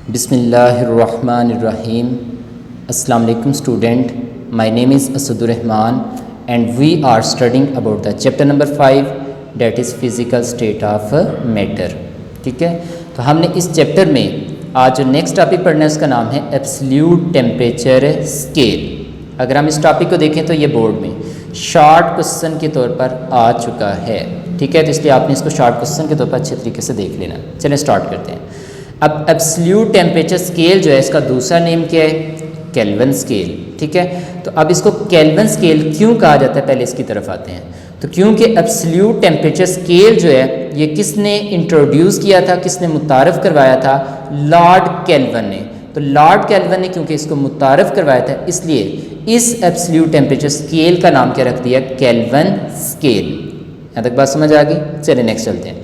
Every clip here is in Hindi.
Bismillahirrahmanirrahim. Assalamu alaikum student. My name is Asadur Rahman and we are studying about the chapter number 5 that is physical state of matter. ठीक है, तो हमने इस चैप्टर में आज जो नेक्स्ट टॉपिक पढ़ना है उसका नाम है एब्सोल्यूट टेम्परेचर स्केल। अगर हम इस टॉपिक को देखें तो ये बोर्ड में शॉर्ट क्वेश्चन के तौर पर आ चुका है। ठीक है, तो इसलिए आपने इसको शॉर्ट क्वेश्चन के तौर पर अच्छे तरीके से देख लेना। चलें स्टार्ट करते हैं। अब एब्सोल्यूट टेम्परेचर स्केल जो है इसका दूसरा नेम क्या है? Kelvin scale. ठीक है, तो अब इसको केल्विन स्केल क्यों कहा जाता है पहले इसकी तरफ आते हैं। तो क्योंकि एब्सोल्यूट टेम्परेचर स्केल जो है ये किसने इंट्रोड्यूस किया था, किसने मुतारफ़ करवाया था? लॉर्ड केल्विन ने। तो लॉर्ड केल्विन ने क्योंकि इसको मुतारफ़ करवाया था इसलिए इस एब्सोल्यूट टेम्परेचर स्केल का नाम क्या रख दिया? Kelvin scale. यहाँ तक बात समझ आ गई? चलिए नेक्स्ट चलते हैं।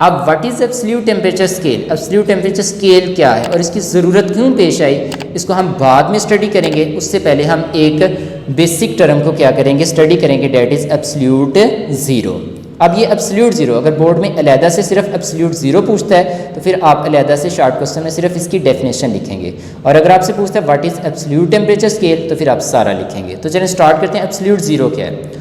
अब what is absolute temperature scale? Absolute temperature scale क्या है और इसकी ज़रूरत क्यों पेश आई, इसको हम बाद में स्टडी करेंगे। उससे पहले हम एक बेसिक टर्म को क्या करेंगे? स्टडी करेंगे, डेट इज़ एब्सोल्यूट ज़ीरो। अब ये एब्सोल्यूट ज़ीरो अगर बोर्ड में अलहदा से सिर्फ एब्सोल्यूट ज़ीरो पूछता है तो फिर आप अलहदा से शॉर्ट क्वेश्चन में सिर्फ इसकी डेफिनेशन लिखेंगे, और अगर आपसे पूछता है what is absolute temperature scale तो फिर आप सारा लिखेंगे। तो चलिए स्टार्ट करते हैं। एब्सोल्यूट ज़ीरो क्या है?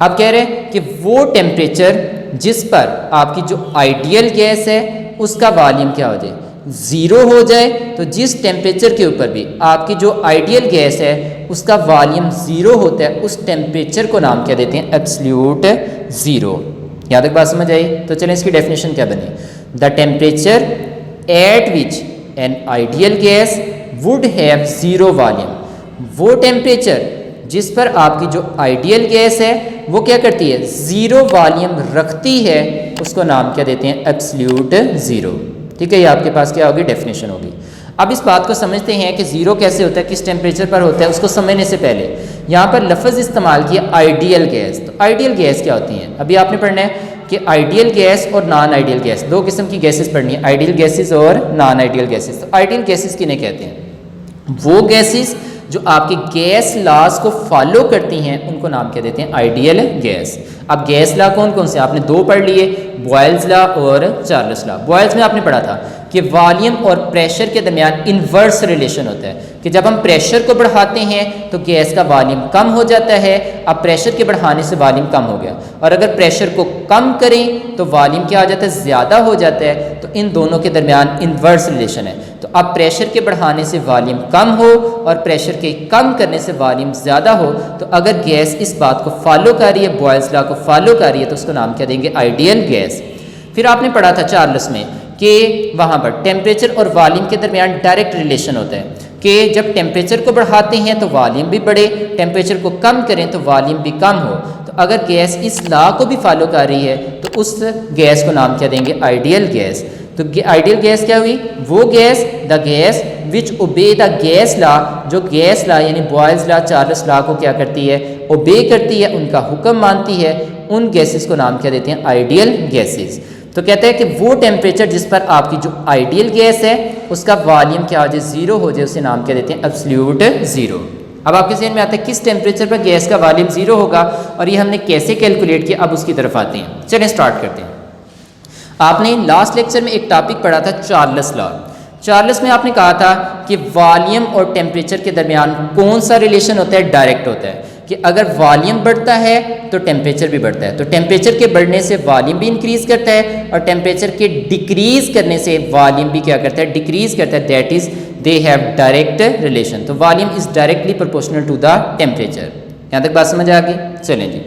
आप कह रहे हैं कि वो टेम्परेचर जिस पर आपकी जो आइडियल गैस है उसका वॉल्यूम क्या हो जाए? ज़ीरो हो जाए। तो जिस टेम्परेचर के ऊपर भी आपकी जो आइडियल गैस है उसका वॉल्यूम ज़ीरो होता है उस टेम्परेचर को नाम क्या देते हैं? Absolute zero. यहाँ तक बात समझ आई? तो चलें इसकी डेफिनेशन क्या बनी? The temperature at which an ideal gas would have zero volume. वो टेम्परेचर जिस पर आपकी जो आइडियल गैस है वो क्या करती है? ज़ीरो वॉल्यूम रखती है, उसको नाम क्या देते हैं? Absolute zero. ठीक है, ये आपके पास क्या होगी? डेफिनेशन होगी। अब इस बात को समझते हैं कि ज़ीरो कैसे होता है, किस टेम्परेचर पर होता है। उसको समझने से पहले यहाँ पर लफ्ज़ इस्तेमाल किया आइडियल गैस। तो आइडियल गैस क्या होती हैं अभी आपने पढ़ना है कि आइडियल गैस और नॉन आइडियल गैस, दो किस्म की गैसेस पढ़नी है, आइडियल गैसेस और नॉन आइडियल गैसेस। तो आइडियल गैसेस किन्हें कहते हैं? वो गैसेस जो आपके गैस लॉज को फॉलो करती हैं उनको नाम क्या देते हैं? Ideal gas. अब गैस लॉ कौन कौन से आपने दो पढ़ लिए, बॉयल्स लॉ और चार्ल्स लॉ। बॉयल्स में आपने पढ़ा था कि वॉल्यूम और प्रेशर के दरमियान इन्वर्स रिलेशन होता है कि जब हम प्रेशर को बढ़ाते हैं तो गैस का वॉल्यूम कम हो जाता है। अब प्रेशर के बढ़ाने से वॉल्यूम कम हो गया, और अगर प्रेशर को कम करें तो वॉल्यूम क्या हो जाता है? ज़्यादा हो जाता है। तो इन दोनों के दरमियान इन्वर्स रिलेशन है। तो अब प्रेशर के बढ़ाने से वॉल्यूम कम हो और प्रेशर के कम करने से वॉल्यूम ज़्यादा हो, तो अगर गैस इस बात को फॉलो कर रही है, बॉयल्स लॉ को फॉलो कर रही है, तो उसको नाम क्या देंगे? Ideal gas. फिर आपने पढ़ा था चार्ल्स में कि वहाँ पर टेम्परेचर और वॉल्यूम के दरमियान डायरेक्ट रिलेशन होता है कि जब टेम्परेचर को बढ़ाते हैं तो वॉल्यूम भी बढ़े, टेम्परेचर को कम करें तो वॉल्यूम भी कम हो। तो अगर गैस इस लॉ को भी फॉलो कर रही है तो उस गैस को नाम क्या देंगे? Ideal gas. तो आइडियल गैस क्या हुई? वो gas, the gas which obey the gas law, जो गैस लॉ यानी बॉयल्स लॉ, चार्ल्स लॉ को क्या करती है? ओबे करती है, उनका हुक्म मानती है। उन गैसेस को नाम क्या देते हैं? Ideal gases. तो कहते हैं कि वो टेम्परेचर जिस पर आपकी जो आइडियल गैस है उसका वॉल्यूम क्या हो जाए? ज़ीरो हो जाए, उसे नाम क्या देते हैं? Absolute zero. अब आपके ज़हन में आता है किस टेम्परेचर पर गैस का वॉल्यूम ज़ीरो होगा और ये हमने कैसे कैलकुलेट किया। अब उसकी तरफ आते हैं। चलें स्टार्ट करते हैं। आपने लास्ट लेक्चर में एक टॉपिक पढ़ा था चार्ल्स लॉ। चार्ल्स में आपने कहा था कि वॉल्यूम और टेम्परेचर के दरमियान कौन सा रिलेशन होता है? डायरेक्ट होता है कि अगर वॉल्यूम बढ़ता है तो टेम्परेचर भी बढ़ता है। तो टेम्परेचर के बढ़ने से वॉल्यूम भी इंक्रीज़ करता है और टेम्परेचर के डिक्रीज़ करने से वॉल्यूम भी क्या करता है? डिक्रीज़ करता है। That is they have direct relation. तो volume is directly proportional to the temperature. यहाँ तक बात समझ आ गई? चलें जी।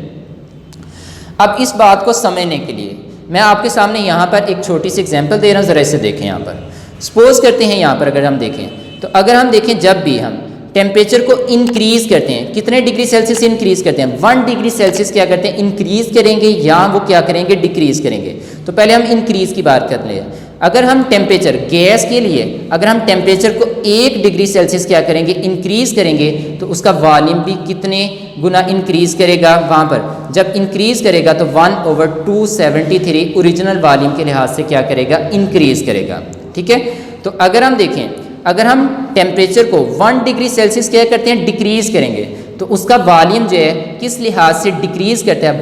अब इस बात को समझने के लिए मैं आपके सामने यहाँ पर एक छोटी सी एग्जांपल दे रहा हूँ, ज़रा इसे देखें। यहाँ पर सपोज करते हैं, यहाँ पर अगर हम देखें तो अगर हम देखें जब भी हम टेम्परेचर को इंक्रीज़ करते हैं, कितने डिग्री सेल्सियस इंक्रीज़ करते हैं? 1 डिग्री सेल्सियस क्या करते हैं? इंक्रीज़ करेंगे, या वो क्या करेंगे? डिक्रीज़ करेंगे। तो पहले हम इंक्रीज़ की बात कर लें। अगर हम टेम्परेचर गैस के लिए अगर हम टेम्परेचर को 1 डिग्री सेल्सियस क्या करेंगे? इंक्रीज़ करेंगे, तो उसका वॉल्यूम भी कितने गुना इंक्रीज़ करेगा? वहाँ पर जब इंक्रीज़ करेगा तो 1/273 ओरिजिनल वॉल्यूम के लिहाज से क्या करेगा? इंक्रीज़ करेगा। ठीक है, तो अगर हम देखें, अगर हम टेम्परेचर को 1 डिग्री सेल्सियस क्या करते हैं? डिक्रीज़ करेंगे, तो उसका वॉल्यूम जो है किस लिहाज से डिक्रीज़ करता है?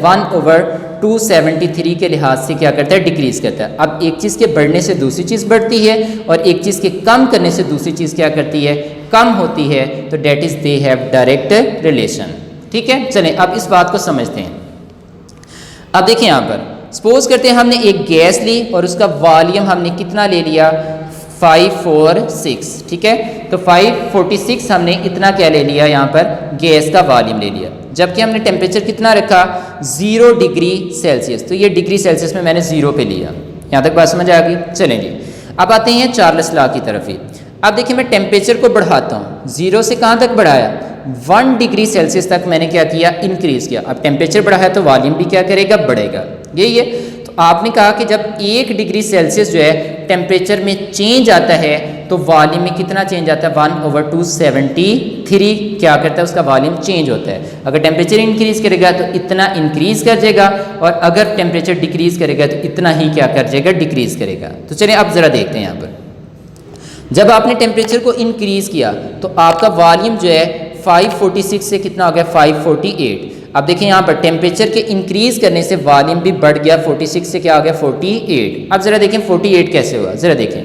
273 के लिहाज से क्या करता है, डिक्रीज करता है। अब एक चीज़ के बढ़ने से दूसरी चीज़ बढ़ती है और एक चीज़ के कम करने से दूसरी चीज़ क्या करती है, कम होती है। तो that is they have direct relation. ठीक है, चलें अब इस बात को समझते हैं। अब देखिए यहाँ पर सपोज करते हैं हमने एक गैस ली और उसका वॉल्यूम हमने कितना ले लिया, 546। ठीक है, तो 546 हमने इतना क्या ले लिया, यहाँ पर गैस का वॉल्यूम ले लिया, जबकि हमने टेम्परेचर कितना रखा, 0 डिग्री सेल्सियस। तो ये डिग्री सेल्सियस में मैंने 0 पे लिया। यहाँ तक बात समझ आ गई। चलें जी, अब आते हैं चार्ल्स लॉ की तरफ ही। अब देखिए मैं टेम्परेचर को बढ़ाता हूँ, 0 से कहाँ तक बढ़ाया, 1 डिग्री सेल्सियस तक मैंने क्या किया, इंक्रीज किया। अब टेम्परेचर बढ़ा है तो वॉल्यूम भी क्या करेगा, बढ़ेगा। यही है। तो आपने कहा कि जब 1 डिग्री सेल्सियस जो है टेम्परेचर में चेंज आता है तो वॉल्यूम में कितना चेंज आता है, 1/273 क्या करता है, उसका वॉल्यूम चेंज होता है। अगर टेम्परेचर इंक्रीज करेगा तो इतना इंक्रीज कर जाएगा और अगर टेम्परेचर डिक्रीज करेगा तो इतना ही क्या कर जाएगा, डिक्रीज करेगा। तो चलिए अब ज़रा देखते हैं यहाँ पर, जब आपने टेम्परेचर को इंक्रीज किया तो आपका वॉल्यूम जो है 546 से कितना हो गया, 548। अब देखिए यहाँ पर टेम्परेचर के इंक्रीज करने से वॉल्यूम भी बढ़ गया, 46 से क्या हो गया, 48। अब जरा देखें 48 कैसे हुआ, जरा देखें।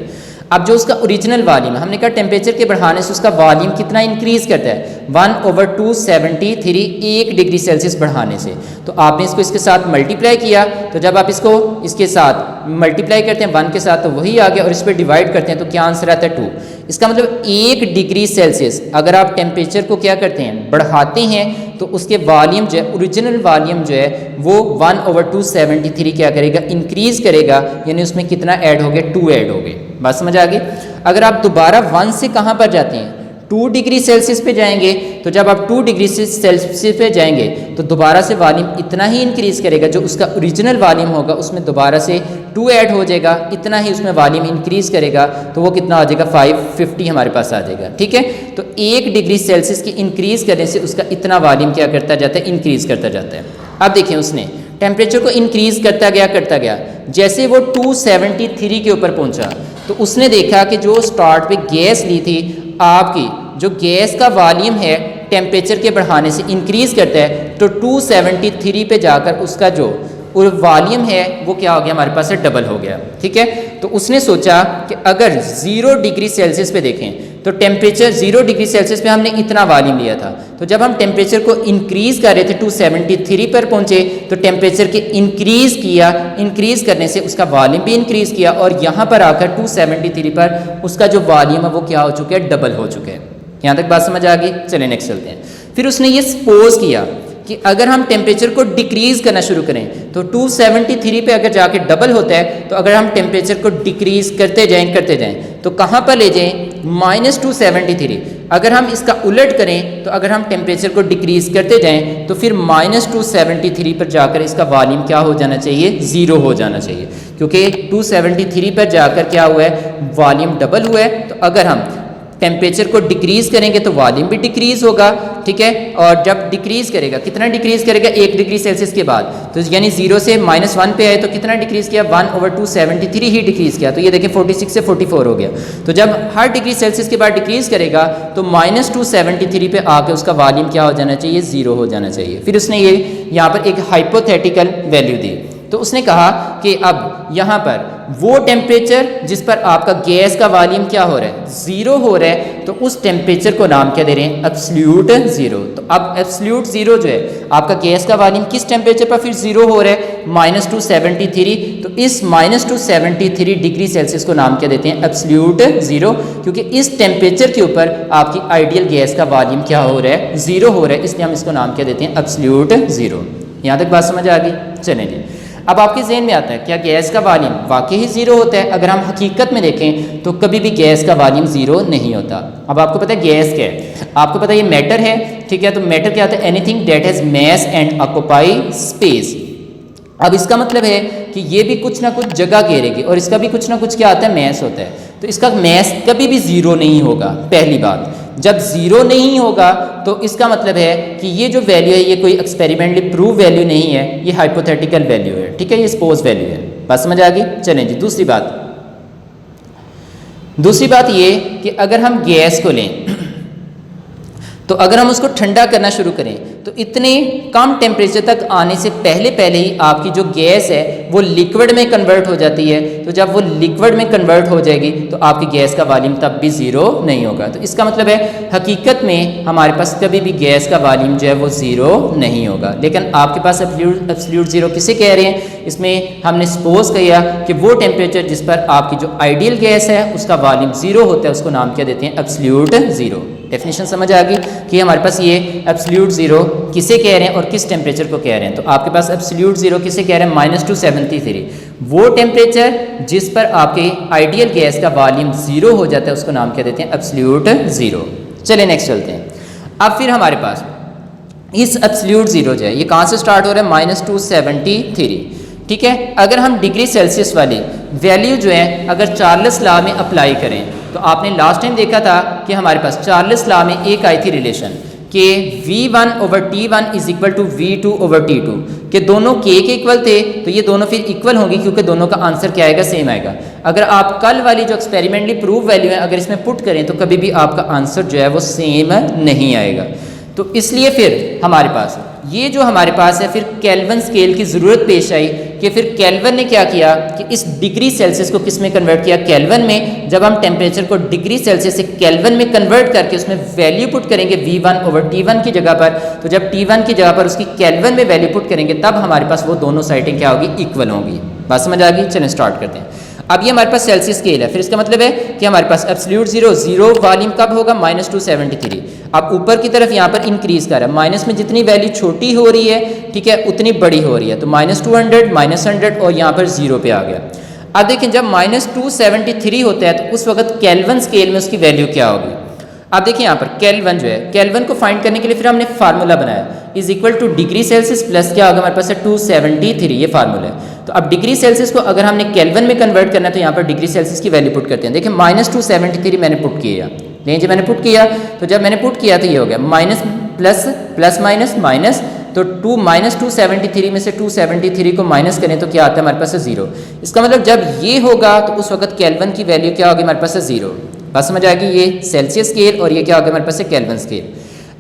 अब जो उसका ओरिजिनल वॉल्यूम है, हमने कहा टेम्परेचर के बढ़ाने से उसका वॉल्यूम कितना इंक्रीज करता है, 1/273, 1 डिग्री सेल्सियस बढ़ाने से। तो आपने इसको इसके साथ मल्टीप्लाई किया, तो जब आप इसको इसके साथ मल्टीप्लाई करते हैं 1 के साथ तो वही आ गया, और इस पर डिवाइड करते हैं तो क्या आंसर आता है, 2। इसका मतलब 1 डिग्री सेल्सियस अगर आप टेम्परेचर को क्या करते हैं, बढ़ाते हैं, तो उसके वॉल्यूम जो है, ओरिजिनल वॉल्यूम जो है वो 1/273 क्या करेगा, इंक्रीज करेगा। यानी उसमें कितना ऐड हो गया, 2 ऐड हो गए। बात समझ आ गई। अगर आप दोबारा 1 से कहाँ पर जाते हैं, 2 डिग्री सेल्सियस पे जाएंगे, तो जब आप 2 डिग्री सेल्सियस पे जाएंगे तो दोबारा से वॉल्यूम इतना ही इंक्रीज करेगा, जो उसका ओरिजिनल वॉल्यूम होगा उसमें दोबारा से 2 ऐड हो जाएगा, इतना ही उसमें वॉल्यूम इंक्रीज करेगा, तो वो कितना आ जाएगा, 550 हमारे पास आ जाएगा। ठीक है, तो 1 डिग्री सेल्सियस की इंक्रीज करने से उसका इतना वॉल्यूम क्या करता जाता है, इंक्रीज करता जाता है। अब देखिए उसने टेम्परेचर को इंक्रीज करता गया, जैसे वो 273 के ऊपर पहुंचा तो उसने देखा कि जो स्टार्ट पे गैस ली थी, आपकी जो गैस का वॉल्यूम है टेम्परेचर के बढ़ाने से इंक्रीज करता है, तो 273 पे जाकर उसका जो वॉल्यूम है वो क्या हो गया, हमारे पास से डबल हो गया। ठीक है, तो उसने सोचा कि अगर 0 डिग्री सेल्सियस पे देखें तो टेम्परेचर 0 डिग्री सेल्सियस पे हमने इतना वॉल्यूम लिया था, तो जब हम टेम्परेचर को इंक्रीज कर रहे थे 273 पर पहुंचे तो टेम्परेचर के इंक्रीज करने से उसका वॉल्यूम भी इंक्रीज किया, और यहाँ पर आकर 273 पर उसका जो वॉल्यूम है वो क्या हो चुका है, डबल हो चुका है। यहाँ तक बात समझ आ गई। चलिए नेक्स्ट चलते हैं। फिर उसने ये सपोज किया कि अगर हम टेम्परेचर को डिक्रीज करना शुरू करें तो 273 पे अगर जाके डबल होता है, तो अगर हम टेम्परेचर को डिक्रीज करते जाएं तो कहाँ पर ले जाएं, -273। अगर हम इसका उलट करें तो अगर हम टेम्परेचर को डिक्रीज करते जाएं तो फिर -273 पर जाकर इसका वॉल्यूम क्या हो जाना चाहिए, 0 हो जाना चाहिए, क्योंकि 273 पर जाकर क्या हुआ है, वॉल्यूम डबल हुआ है। तो अगर हम टेम्परेचर को डिक्रीज करेंगे तो वॉल्यूम भी डिक्रीज होगा। ठीक है, और जब डिक्रीज करेगा, कितना डिक्रीज करेगा, 1 डिग्री सेल्सियस के बाद, तो यानी 0 से -1 पे आए तो कितना डिक्रीज किया, 1/273 ही डिक्रीज किया। तो ये देखिए 46 से 44 हो गया। तो जब हर डिग्री सेल्सियस के बाद डिक्रीज करेगा तो -273 पे आके उसका वॉल्यूम क्या हो जाना चाहिए, 0 हो जाना चाहिए। फिर उसने ये यहाँ पर एक हाइपोथेटिकल वैल्यू दी, तो उसने कहा कि अब यहाँ पर वो टेम्परेचर जिस पर आपका गैस का वॉल्यूम क्या हो रहा है, 0 हो रहा है, तो उस टेम्परेचर को नाम क्या दे रहे हैं, एब्सोल्यूट 0। तो अब एब्सोल्यूट 0 जो है आपका गैस का वॉल्यूम किस टेम्परेचर पर फिर 0 हो रहा है, -273। तो इस -273 डिग्री सेल्सियस को नाम क्या देते हैं, एब्सोल्यूट 0, क्योंकि इस टेम्परेचर के ऊपर आपकी आइडियल गैस का वॉल्यूम क्या हो रहा है, 0 हो रहा है, इसलिए हम इसको नाम क्या देते हैं, एब्सोल्यूट 0। यहाँ तक बात समझ आ गई। चलिए अब आपके जहन में आता है क्या गैस का वॉल्यूम वाकई ही 0 होता है। अगर हम हकीकत में देखें तो कभी भी गैस का वॉल्यूम 0 नहीं होता। अब आपको पता है गैस क्या है, आपको पता है ये मैटर है। ठीक है, तो मैटर क्या होता है, anything that has mass and occupy space. अब इसका मतलब है कि ये भी कुछ ना कुछ जगह घेरेगी और इसका भी कुछ ना कुछ क्या आता है, मैस होता है। तो इसका मैस कभी भी 0 नहीं होगा। पहली बात, जब 0 नहीं होगा तो इसका मतलब है कि ये जो वैल्यू है ये कोई एक्सपेरिमेंटली प्रूव वैल्यू नहीं है, ये हाइपोथेटिकल वैल्यू है। ठीक है, ये सपोज वैल्यू है। बात समझ आ गई। चलें जी, दूसरी बात ये कि अगर हम गैस को लें तो अगर हम उसको ठंडा करना शुरू करें तो इतने कम टेम्परेचर तक आने से पहले पहले ही आपकी जो गैस है वो लिक्विड में कन्वर्ट हो जाती है। तो जब वो लिक्विड में कन्वर्ट हो जाएगी तो आपकी गैस का वॉल्यूम तब भी ज़ीरो नहीं होगा। तो इसका मतलब है हकीकत में हमारे पास कभी भी गैस का वॉल्यूम जो है वो ज़ीरो नहीं होगा। लेकिन आपके पास एब्सोल्यूट ज़ीरो किसे कह रहे हैं, इसमें हमने सपोज किया कि वो टेम्परेचर जिस पर आपकी जो आइडियल गैस है उसका वॉल्यूम ज़ीरो होता है उसको नाम क्या देते हैं, एब्सोल्यूट ज़ीरो। डेफिनेशन समझ आ गई कि हमारे पास ये एब्सोल्यूट ज़ीरो किसे कह रहे हैं और किस टेम्परेचर को कह रहे हैं। तो आपके पास एब्सोल्यूट ज़ीरो किसे कह रहे हैं, -273, वो टेम्परेचर जिस पर आपके आइडियल गैस का वॉल्यूम ज़ीरो हो जाता है उसको नाम क्या देते हैं, एब्सोल्यूट ज़ीरो। चलिए नेक्स्ट चलते हैं। अब फिर हमारे पास इस एब्सोल्यूट ज़ीरो जो है ये कहाँ से स्टार्ट हो रहा है, -273, ठीक है। अगर हम डिग्री सेल्सियस वाली वैल्यू जो है अगर चार्ल्स लॉ में अप्लाई करें तो आपने लास्ट टाइम देखा था कि हमारे पास चार्ल्स लॉ में एक आई थी रिलेशन कि V1/T1 is equal to V2/T2 कि दोनों K के इक्वल थे, तो ये दोनों फिर इक्वल होंगी क्योंकि दोनों का आंसर क्या आएगा, सेम आएगा। अगर आप कल वाली जो एक्सपेरिमेंटली प्रूव वैल्यू है अगर इसमें पुट करें तो कभी भी आपका आंसर जो है वो सेम नहीं आएगा। तो इसलिए फिर हमारे पास ये जो हमारे पास है फिर केल्विन स्केल की ज़रूरत पेश आई कि फिर केल्विन ने क्या किया कि इस डिग्री सेल्सियस को किस में कन्वर्ट किया, केल्विन में। जब हम टेम्परेचर को डिग्री सेल्सियस से केल्विन में कन्वर्ट करके उसमें वैल्यू पुट करेंगे V1/T1 की जगह पर, तो जब T1 की जगह पर उसकी केल्विन में वैल्यू पुट करेंगे तब हमारे पास वो दोनों साइडें क्या होगी, इक्वल होंगी। बात समझ आ गई। चलें स्टार्ट करते हैं। अब ये हमारे पास सेल्सियस स्केल है, फिर इसका मतलब है कि हमारे पास एब्सोल्यूट ज़ीरो वॉल्यूम कब होगा, -273। अब ऊपर की तरफ यहाँ पर इंक्रीज कर रहा है, माइनस में जितनी वैल्यू छोटी हो रही है, ठीक है, उतनी बड़ी हो रही है। तो -200, -100 और यहाँ पर ज़ीरो पे आ गया। अब देखें जब -273 होता है तो उस वक्त केल्विन स्केल में उसकी वैल्यू क्या होगी। अब देखिए यहाँ पर केल्विन जो है, केल्विन को फाइंड करने के लिए फिर हमने फार्मूला बनाया, is equal two degree Celsius plus क्या होगा हमारे पास है 273, ये फार्मूला है। तो अब डिग्री सेल्सियस को अगर हमने केल्विन में कन्वर्ट करना है तो यहाँ पर डिग्री सेल्सियस की वैल्यू पुट करते हैं। देखिए -273 मैंने पुट किया, लेकिन जब मैंने पुट किया तो जब मैंने पुट किया तो ये हो गया minus plus plus minus minus, तो -273 में से 273 को माइनस करें तो क्या आता है हमारे पास है ज़ीरो। इसका मतलब जब ये होगा तो उस वक्त केल्विन की वैल्यू क्या होगी हमारे पास है ज़ीरो। बात समझ आएगी। ये सेल्सियस स्केल और ये क्या होगा हमारे पास है केल्विन स्केल।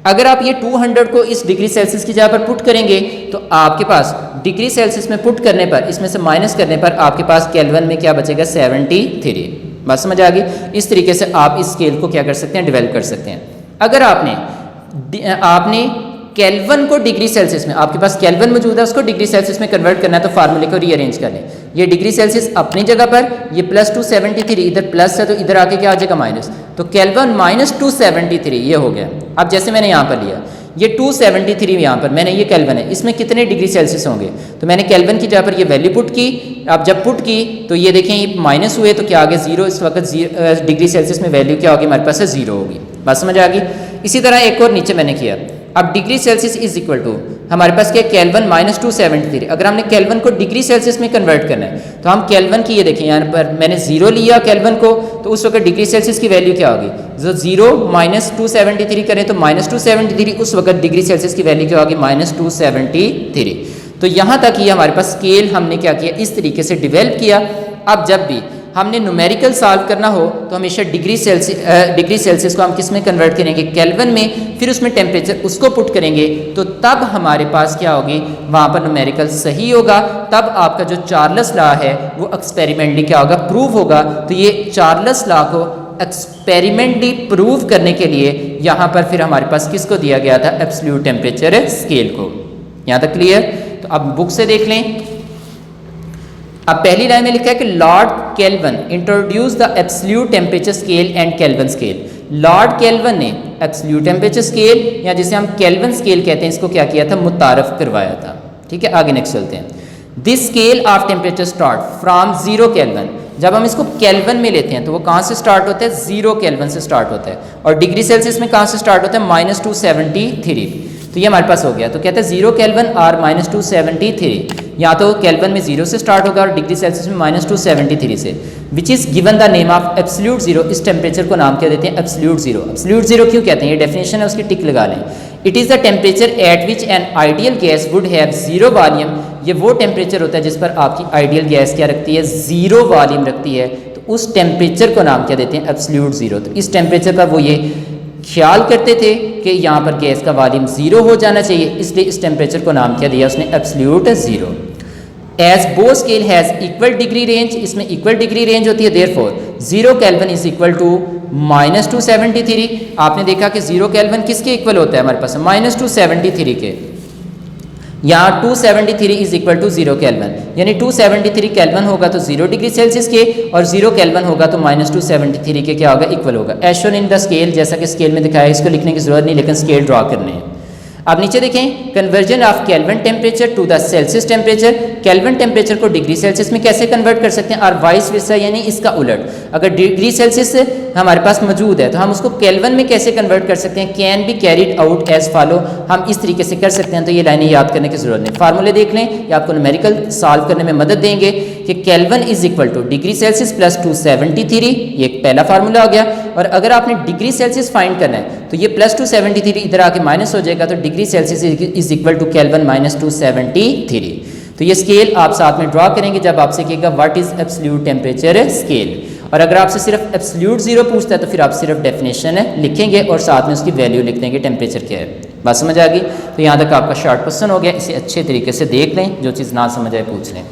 अगर आप ये 200 को इस डिग्री सेल्सियस की जगह पर पुट करेंगे तो आपके पास डिग्री सेल्सियस में पुट करने पर, इसमें से माइनस करने पर आपके पास केल्विन में क्या बचेगा 73। बात समझ आ गई। इस तरीके से आप इस स्केल को क्या कर सकते हैं, डेवलप कर सकते हैं। अगर आपने केल्विन को डिग्री सेल्सियस में, आपके पास केल्विन मौजूद है उसको डिग्री सेल्सियस में कन्वर्ट करना है तो फार्मूले को रीअरेंज कर लें। ये डिग्री सेल्सियस अपनी जगह पर, ये +273, इधर प्लस है तो इधर आके क्या आ जाएगा माइनस, तो केल्विन -273 ये हो गया। अब जैसे मैंने यहाँ पर लिया ये 273 यहाँ पर मैंने ये केल्विन है, इसमें कितने डिग्री सेल्सियस होंगे, तो मैंने केल्विन की जगह पर ये वैल्यू पुट की। अब जब पुट की तो ये देखें ये माइनस हुए तो क्या आ गया ज़ीरो। इस वक्त डिग्री सेल्सियस में वैल्यू क्या होगी हमारे पास है ज़ीरो होगी। बात समझ आ गई। इसी तरह एक और नीचे मैंने किया, अब degree Celsius is equal to हमारे पास क्या केल्विन -273। अगर हमने केल्विन को डिग्री सेल्सियस में कन्वर्ट करना है तो हम केल्विन की ये देखें यहाँ पर मैंने ज़ीरो लिया केल्विन को, तो उस वक्त डिग्री सेल्सियस की वैल्यू क्या होगी, जो 0 -273 करें तो -273, उस वक्त डिग्री सेल्सियस की वैल्यू क्या होगी -273। तो यहाँ तक ये हमारे पास स्केल हमने क्या किया, इस तरीके से डिवेल्प किया। अब जब भी हमने न्यूमेरिकल सॉल्व करना हो तो हमेशा डिग्री सेल्सियस को हम किस में कन्वर्ट करेंगे, केल्विन में, फिर उसमें टेम्परेचर उसको पुट करेंगे तो तब हमारे पास क्या होगी, वहाँ पर न्यूमेरिकल सही होगा। तब आपका जो चार्ल्स लॉ है वो एक्सपेरिमेंटली क्या होगा, प्रूव होगा। तो ये चार्ल्स लॉ को एक्सपेरिमेंटली प्रूव करने के लिए यहाँ पर फिर हमारे पास किसको दिया गया था, एब्सोल्यूट टेम्परेचर स्केल को। यहाँ तक क्लियर। तो अब बुक से देख लें। अब पहली लाइन में लिखा है कि Lord kelvin introduce the absolute temperature scale and kelvin scale. Lord kelvin ने एब्सोल्यूट टेम्परेचर स्केल या जिसे हम केल्विन स्केल कहते हैं इसको क्या किया था, मुतारफ करवाया था। ठीक है, आगे नेक्स्ट चलते हैं। This scale of temperature start from 0 kelvin. जब हम इसको केल्विन में लेते हैं तो वो कहाँ से स्टार्ट होता है, 0 केल्विन से स्टार्ट होता है। और डिग्री सेल्सियस में कहाँ से स्टार्ट होता है, -273। तो ये हमारे पास हो गया। तो कहते हैं 0 केल्विन और -273, या तो केल्विन में 0 से स्टार्ट होगा और डिग्री सेल्सियस में -273 से, which is given the name of absolute zero. इस टेम्परेचर को नाम क्या देते हैं, एब्सोल्यूट ज़ीरो। एब्सोल्यूट ज़ीरो क्यों कहते हैं, ये डेफिनेशन है उसकी, टिक लगा लें। It is the temperature at which an ideal gas would have zero volume. ये वो टेम्परेचर होता है जिस पर आपकी आइडियल गैस क्या रखती है, ज़ीरो वॉल्यूम रखती है। तो उस टेम्परेचर को नाम क्या देते हैं, एब्सोल्यूट ज़ीरो। तो इस टेम्परेचर पर वो ये ख्याल करते थे कि यहाँ पर गैस का वॉल्यूम ज़ीरो हो जाना चाहिए, इसलिए इस टेम्परेचर को नाम क्या दिया उसने, absolute zero. As both scale has equal degree range, इसमें इक्वल डिग्री रेंज होती है, therefore 0 Kelvin is equal to -273। आपने देखा कि 0 केल्विन किसके इक्वल होता है हमारे पास, -273 के। यहाँ 273 इज इक्वल टू 0 केल्विन, यानी 273 केल्विन होगा तो 0 डिग्री सेल्सियस के, और 0 केल्विन होगा तो -273 के क्या होगा, इक्वल होगा। As shown in the scale, जैसा कि स्केल में दिखाया है, इसको लिखने की जरूरत नहीं, लेकिन स्केल ड्रॉ करने हैं। अब नीचे देखें, conversion of Kelvin temperature to the Celsius temperature, Kelvin temperature को डिग्री सेल्सियस में कैसे कन्वर्ट कर सकते हैं, और वाइस वर्सा, यानी इसका उलट, अगर डिग्री सेल्सियस हमारे पास मौजूद है तो हम उसको केल्विन में कैसे कन्वर्ट कर सकते हैं, can be carried out as follow, हम इस तरीके से कर सकते हैं। तो ये लाइनें याद करने की जरूरत नहीं, फार्मूले देख लें, ये आपको न्यूमेरिकल सॉल्व करने में मदद देंगे कि kelvin is equal two degree Celsius plus 273, ये एक पहला फार्मूला हो गया। और अगर आपने डिग्री सेल्सियस फाइंड करना है तो ये प्लस 273 इधर आके माइनस हो जाएगा, तो degree Celsius is equal to Kelvin minus 273। तो ये स्केल आप साथ में ड्रॉ करेंगे जब आपसे कहेगा what is absolute temperature scale. और अगर आपसे सिर्फ एब्सोल्यूट ज़ीरो पूछता है तो फिर आप सिर्फ डेफिनेशन लिखेंगे और साथ में उसकी वैल्यू लिख देंगे, टेम्परेचर क्या है। बात समझ आ गई? तो यहाँ तक आपका शॉर्ट क्वेश्चन हो गया, इसे अच्छे तरीके से देख लें, जो चीज़ ना समझ आए पूछ लें।